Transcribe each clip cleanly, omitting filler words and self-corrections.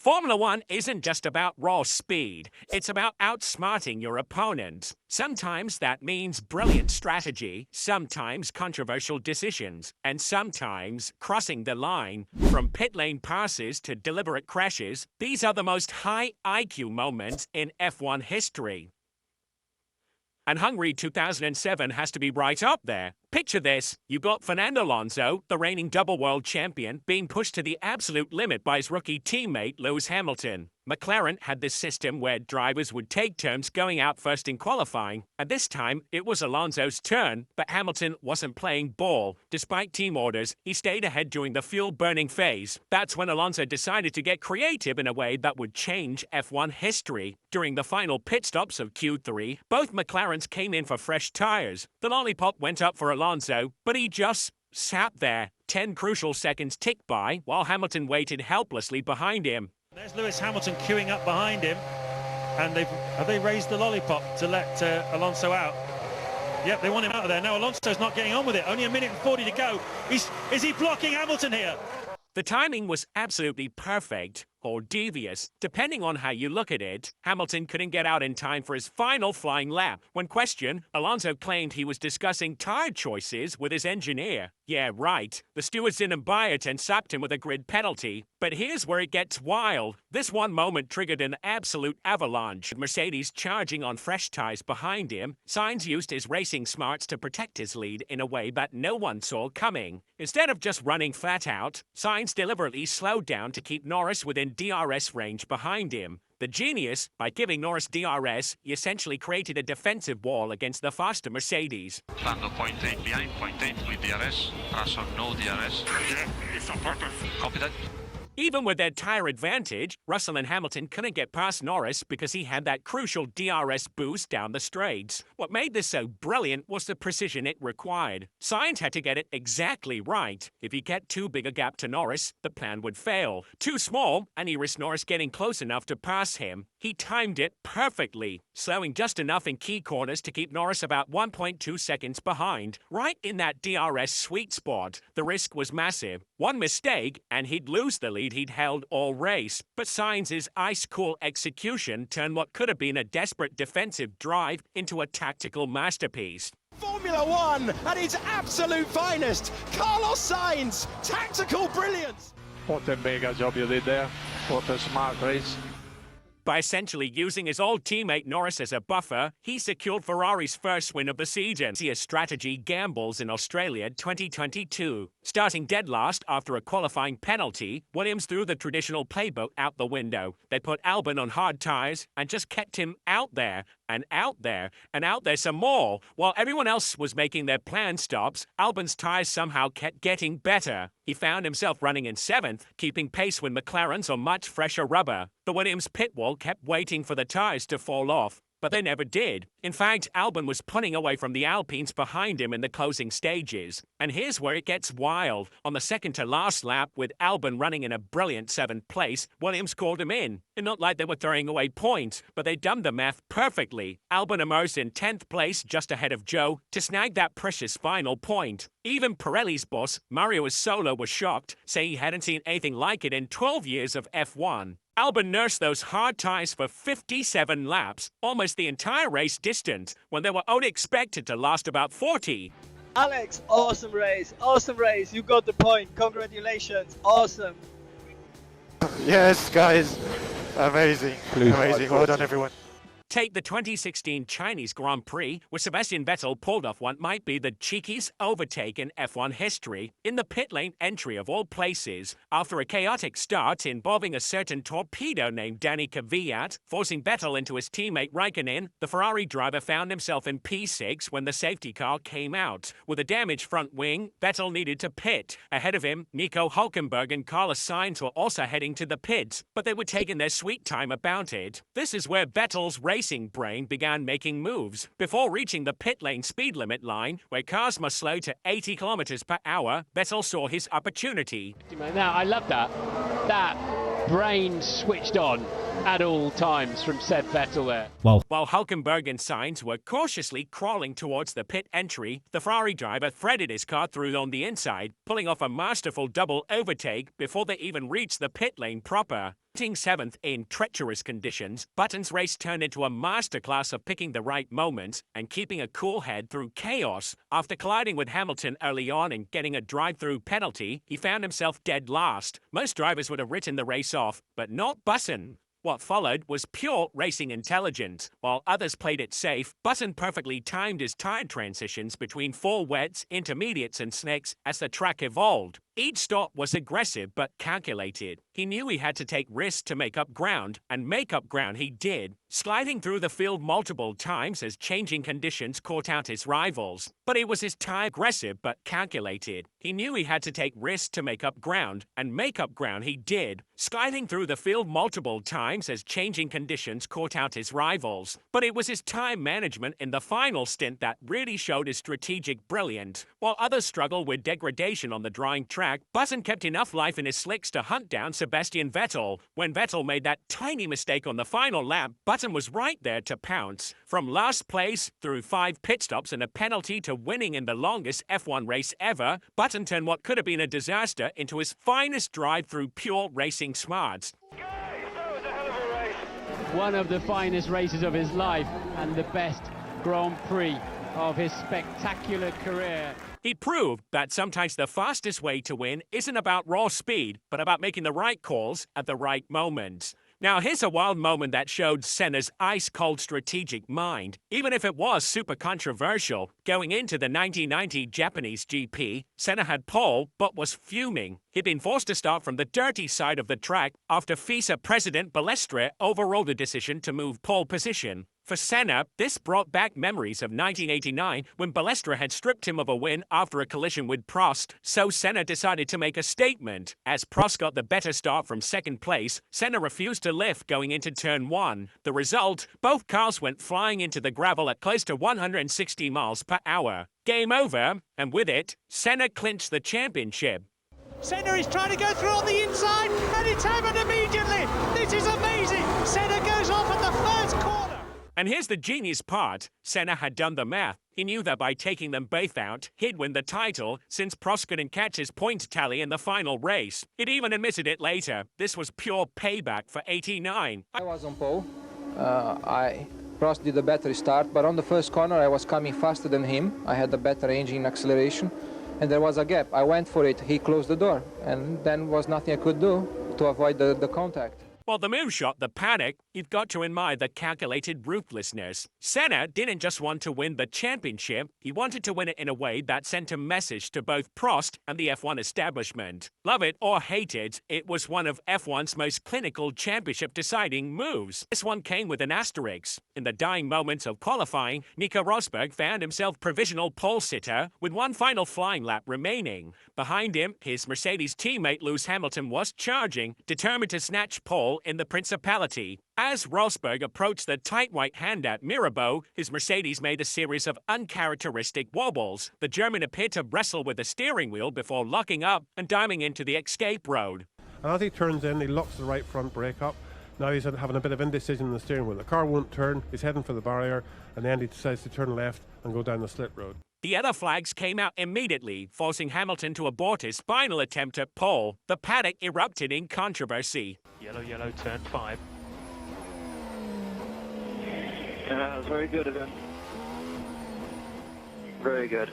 Formula One isn't just about raw speed, it's about outsmarting your opponent. Sometimes that means brilliant strategy, sometimes controversial decisions, and sometimes crossing the line. From pit lane passes to deliberate crashes, these are the most high IQ moments in F1 history. And Hungary 2007 has to be right up there. Picture this, you got Fernando Alonso, the reigning double world champion, being pushed to the absolute limit by his rookie teammate Lewis Hamilton. McLaren had this system where drivers would take turns going out first in qualifying, and this time it was Alonso's turn, but Hamilton wasn't playing ball. Despite team orders, he stayed ahead during the fuel-burning phase. That's when Alonso decided to get creative in a way that would change F1 history. During the final pit stops of Q3, both McLarens came in for fresh tires. The lollipop went up for Alonso, but he just sat there. 10 crucial seconds ticked by while Hamilton waited helplessly behind him. There's Lewis Hamilton queuing up behind him, and have they raised the lollipop to let Alonso out? Yep, they want him out of there. Now Alonso's not getting on with it. Only a minute and 40 to go. Is he blocking Hamilton here? The timing was absolutely perfect, or devious, depending on how you look at it. Hamilton couldn't get out in time for his final flying lap. When questioned, Alonso claimed he was discussing tyre choices with his engineer. Yeah, right. The stewards didn't buy it and slapped him with a grid penalty. But here's where it gets wild. This one moment triggered an absolute avalanche. Mercedes charging on fresh tyres behind him, Sainz used his racing smarts to protect his lead in a way that no one saw coming. Instead of just running flat out, Sainz deliberately slowed down to keep Norris within DRS range behind him. The genius, by giving Norris DRS, he essentially created a defensive wall against the faster Mercedes. Lando 0.8 behind, 0.8 with DRS, Russell no DRS. Yeah, it's on purpose. Copy that. Even with their tyre advantage, Russell and Hamilton couldn't get past Norris because he had that crucial DRS boost down the straights. What made this so brilliant was the precision it required. Sainz had to get it exactly right. If he kept too big a gap to Norris, the plan would fail. Too small, and he risked Norris getting close enough to pass him. He timed it perfectly, slowing just enough in key corners to keep Norris about 1.2 seconds behind, right in that DRS sweet spot. The risk was massive. One mistake, and he'd lose the lead he'd held all race. But Sainz's ice-cool execution turned what could have been a desperate defensive drive into a tactical masterpiece. Formula One at its absolute finest. Carlos Sainz, tactical brilliance. What a mega job you did there. What a smart race. By essentially using his old teammate Norris as a buffer, he secured Ferrari's first win of the season. See a strategy gambles in Australia 2022. Starting dead last after a qualifying penalty, Williams threw the traditional playbook out the window. They put Albon on hard tyres and just kept him out there, and out there, and out there some more. While everyone else was making their planned stops, Albon's tyres somehow kept getting better. He found himself running in 7th, keeping pace with McLaren's on much fresher rubber. The Williams pit wall kept waiting for the tyres to fall off, but they never did. In fact, Albon was pulling away from the Alpines behind him in the closing stages. And here's where it gets wild. On the second-to-last lap, with Albon running in a brilliant 7th place, Williams called him in. It not like they were throwing away points, but they done the math perfectly. Albon emerged in 10th place, just ahead of Zhou, to snag that precious final point. Even Pirelli's boss, Mario Solo, was shocked, saying he hadn't seen anything like it in 12 years of F1. Albon nursed those hard tyres for 57 laps, almost the entire race distance, when they were only expected to last about 40. Alex, awesome race, you got the point, congratulations, awesome. Yes, guys. Amazing. Amazing. Well done, everyone. Take the 2016 Chinese Grand Prix, where Sebastian Vettel pulled off what might be the cheekiest overtake in F1 history, in the pit lane entry of all places, after a chaotic start involving a certain torpedo named Dani Kvyat, forcing Vettel into his teammate Raikkonen. The Ferrari driver found himself in P6 when the safety car came out. With a damaged front wing, Vettel needed to pit. Ahead of him, Nico Hülkenberg and Carlos Sainz were also heading to the pits, but they were taking their sweet time about it. This is where Vettel's racing brain began making moves. Before reaching the pit lane speed limit line, where cars must slow to 80 kilometers per hour, Vettel saw his opportunity. Now, I love that. That brain switched on at all times from Seb Vettel there. While Hülkenberg and Sainz were cautiously crawling towards the pit entry, the Ferrari driver threaded his car through on the inside, pulling off a masterful double overtake before they even reached the pit lane proper. Finishing 7th in treacherous conditions, Button's race turned into a masterclass of picking the right moments and keeping a cool head through chaos. After colliding with Hamilton early on and getting a drive-through penalty, he found himself dead last. Most drivers would have written the race off, but not Button. What followed was pure racing intelligence. While others played it safe, Button perfectly timed his tire transitions between 4 wets, intermediates and slicks as the track evolved. Each stop was aggressive but calculated. He knew he had to take risks to make up ground, and make up ground he did, sliding through the field multiple times as changing conditions caught out his rivals. But it was his tire aggressive but calculated. He knew he had to take risks to make up ground, and make up ground he did, sliding through the field multiple times as changing conditions caught out his rivals. But it was his time management in the final stint that really showed his strategic brilliance. While others struggled with degradation on the drying track, Button kept enough life in his slicks to hunt down Sebastian Vettel. When Vettel made that tiny mistake on the final lap, Button was right there to pounce. From last place, through 5 pit stops and a penalty to winning in the longest F1 race ever, Button turned what could have been a disaster into his finest drive through pure racing smarts. One of the finest races of his life and the best Grand Prix of his spectacular career. He proved that sometimes the fastest way to win isn't about raw speed, but about making the right calls at the right moments. Now, here's a wild moment that showed Senna's ice-cold strategic mind. Even if it was super controversial, going into the 1990 Japanese GP, Senna had pole but was fuming. He'd been forced to start from the dirty side of the track after FISA President Balestre overruled a decision to move pole position. For Senna, this brought back memories of 1989 when Balestre had stripped him of a win after a collision with Prost, so Senna decided to make a statement. As Prost got the better start from 2nd place, Senna refused to lift going into turn 1. The result, both cars went flying into the gravel at close to 160 miles per hour. Game over, and with it, Senna clinched the championship. Senna is trying to go through on the inside, and it's happened immediately. This is amazing. Senna goes off at the first corner. And here's the genius part. Senna had done the math. He knew that by taking them both out, he'd win the title, since Prost couldn't catch his point tally in the final race. He'd even admitted it later. This was pure payback for 89. I was on pole. Prost did a better start, but on the first corner I was coming faster than him. I had a better engine acceleration, and there was a gap. I went for it. He closed the door, and then was nothing I could do to avoid the contact. While the move shot the panic, you've got to admire the calculated ruthlessness. Senna didn't just want to win the championship, he wanted to win it in a way that sent a message to both Prost and the F1 establishment. Love it or hate it, it was one of F1's most clinical championship-deciding moves. This one came with an asterisk. In the dying moments of qualifying, Nico Rosberg found himself provisional pole sitter with one final flying lap remaining. Behind him, his Mercedes teammate Lewis Hamilton was charging, determined to snatch pole in the Principality. As Rosberg approached the tight white hand at Mirabeau, his Mercedes made a series of uncharacteristic wobbles. The German appeared to wrestle with the steering wheel before locking up and diving into the escape road. And as he turns in, he locks the right front brake up. Now he's having a bit of indecision in the steering wheel. The car won't turn, he's heading for the barrier, and then he decides to turn left and go down the slit road. The other flags came out immediately, forcing Hamilton to abort his final attempt at pole. The paddock erupted in controversy. Yellow, turn 5. That was very good of him. Very good.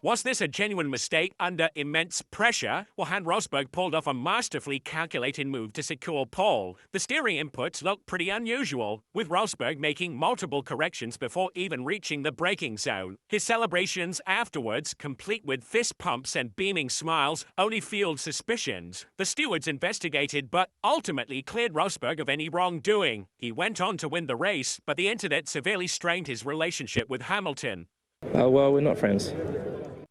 Was this a genuine mistake under immense pressure? Well, had Rosberg pulled off a masterfully calculated move to secure pole? The steering inputs looked pretty unusual, with Rosberg making multiple corrections before even reaching the braking zone. His celebrations afterwards, complete with fist pumps and beaming smiles, only fueled suspicions. The stewards investigated, but ultimately cleared Rosberg of any wrongdoing. He went on to win the race, but the incident severely strained his relationship with Hamilton. Well, we're not friends.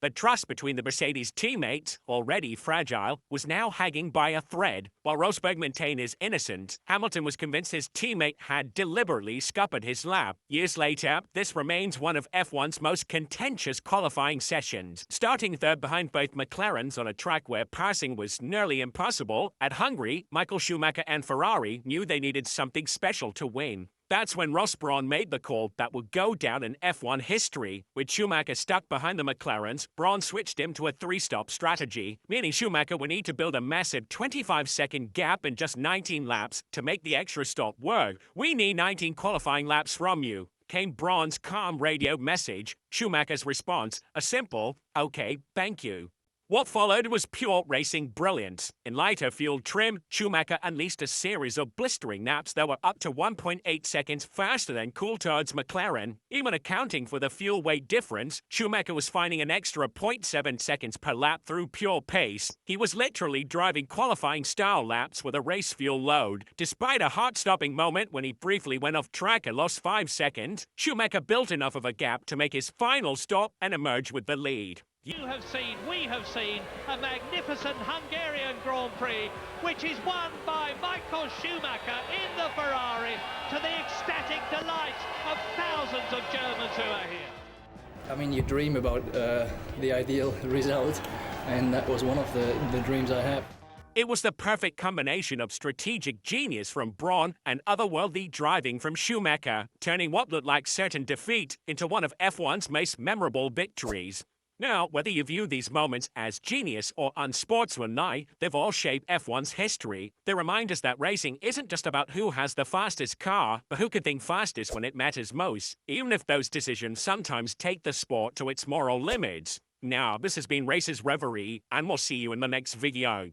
The trust between the Mercedes teammates, already fragile, was now hanging by a thread. While Rosberg maintained his innocence, Hamilton was convinced his teammate had deliberately scuppered his lap. Years later, this remains one of F1's most contentious qualifying sessions. Starting third behind both McLarens on a track where passing was nearly impossible, at Hungary, Michael Schumacher and Ferrari knew they needed something special to win. That's when Rosberg made the call that would go down in F1 history. With Schumacher stuck behind the McLarens, Brawn switched him to a 3-stop strategy, meaning Schumacher would need to build a massive 25-second gap in just 19 laps to make the extra stop work. "We need 19 qualifying laps from you," came Brawn's calm radio message. Schumacher's response, a simple, "Okay, thank you." What followed was pure racing brilliance. In lighter fuel trim, Schumacher unleashed a series of blistering naps that were up to 1.8 seconds faster than Coulthard's McLaren. Even accounting for the fuel weight difference, Schumacher was finding an extra 0.7 seconds per lap through pure pace. He was literally driving qualifying style laps with a race fuel load. Despite a heart-stopping moment when he briefly went off track and lost 5 seconds, Schumacher built enough of a gap to make his final stop and emerge with the lead. We have seen a magnificent Hungarian Grand Prix, which is won by Michael Schumacher in the Ferrari, to the ecstatic delight of thousands of Germans who are here. I mean, you dream about the ideal result, and that was one of the dreams I have. It was the perfect combination of strategic genius from Brawn and otherworldly driving from Schumacher, turning what looked like certain defeat into one of F1's most memorable victories. Now, whether you view these moments as genius or unsportsmanlike, they've all shaped F1's history. They remind us that racing isn't just about who has the fastest car, but who can think fastest when it matters most, even if those decisions sometimes take the sport to its moral limits. Now, this has been Racer's Reverie, and we'll see you in the next video.